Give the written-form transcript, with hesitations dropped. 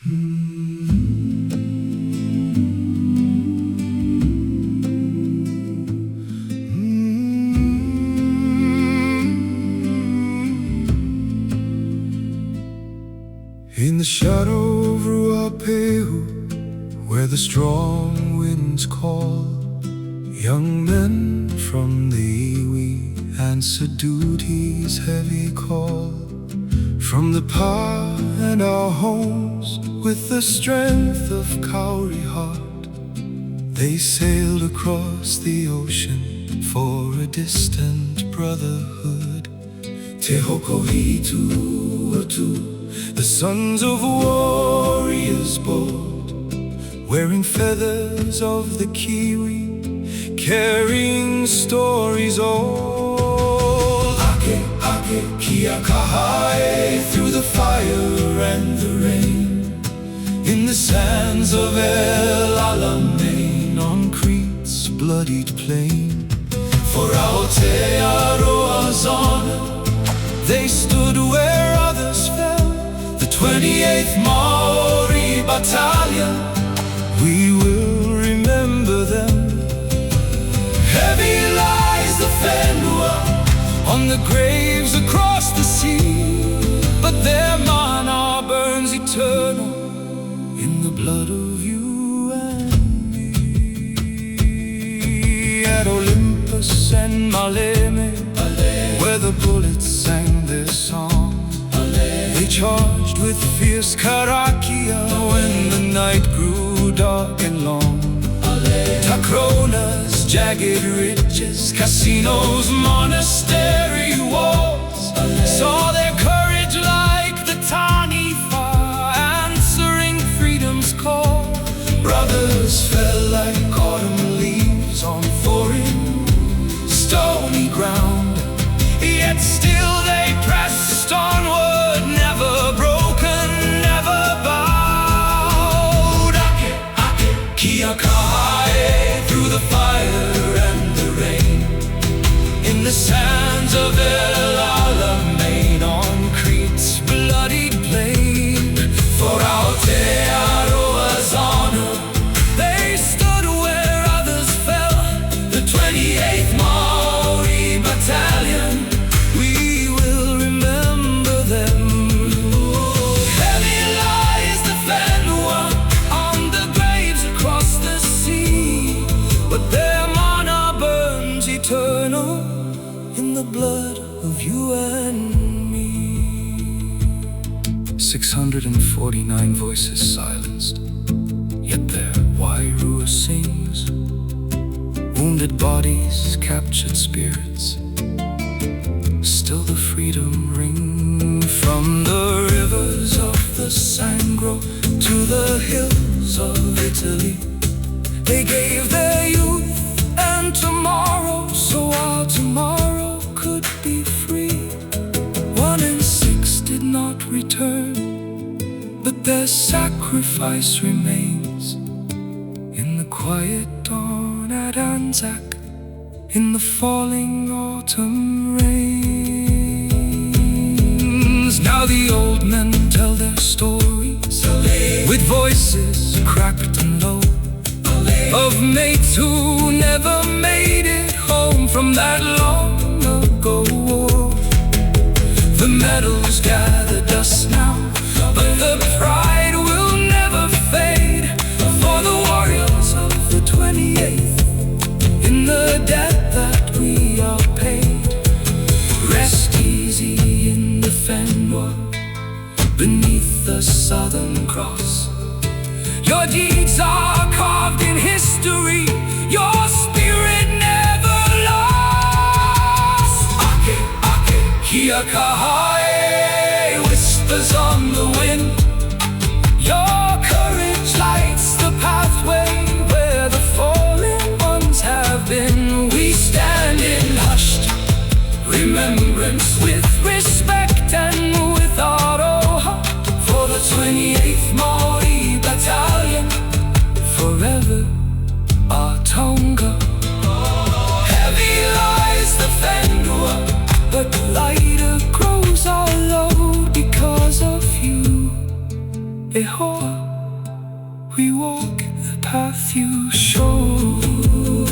In the shadow of Ruapehu, where the strong winds call, young men from the iwi answer duty's heavy call. From the pa and our homes, with the strength of Kauri heart, they sailed across the ocean for a distant brotherhood. Te Hokowhitu atu, the sons of warriors bold, wearing feathers of the kiwi, carrying stories old. Ake, ake, kia kahae, through the fire and the rain, in the sands of El Alamein, on Crete's bloodied plain. For Aotearoa's honor, they stood where others fell. 28th Māori Battalion, we will remember them. Heavy lies the whenua on the graves across the sea, but their mana burns eternal in the blood of you and me. At Olympus and Maleme, where the bullets sang their song, they charged with fierce karakia when the night grew dark and long. Takrona's jagged ridges, casinos, monastery walls, saw their courage like the Taniwha, answering freedom's call. Brothers fell like autumn leaves on foreign, stony ground, yet still they pressed onward, never broken, never bowed. Ake, ake, kia kahae, through the fire and the rain, in the sands of El Alamein, on Crete's bloodied plain. For Aotearoa's honor, they stood where others fell. The 28th Māori Battalion, we will remember them. Heavy lies the whenua on the graves across the sea, but their mana burns eternal in the blood of you and me. 649 voices silenced, yet their Wairua sings. Wounded bodies, captured spirits, still the freedom ring. From the rivers of the Sangro to the hills of Italy, they gave their youth and tomorrow, so our tomorrow could be free. 1 in 6 did not return, but their sacrifice remains in the quiet dawn at Anzac, in the falling autumn rains. Now the old men tell their stories, with voices cracked and low, of mates who never made it home from that long ago war. The medals gather dust now, but the pride will never fade, for the warriors of the 28th, in the debt that we are paid. Rest easy in the whenua, beneath the Southern Cross. Your deeds are carved in history, your spirit never lost. Ake, ake, kia kahae, whispers on the wind. Your courage lights the pathway where the fallen ones have been. We stand in hushed remembrance, with respect and with aroha, for the 28th Māori Battalion, forever our tonga. Heavy lies the whenua, but lighter grows our load because of you e hoa. We walk the path you show.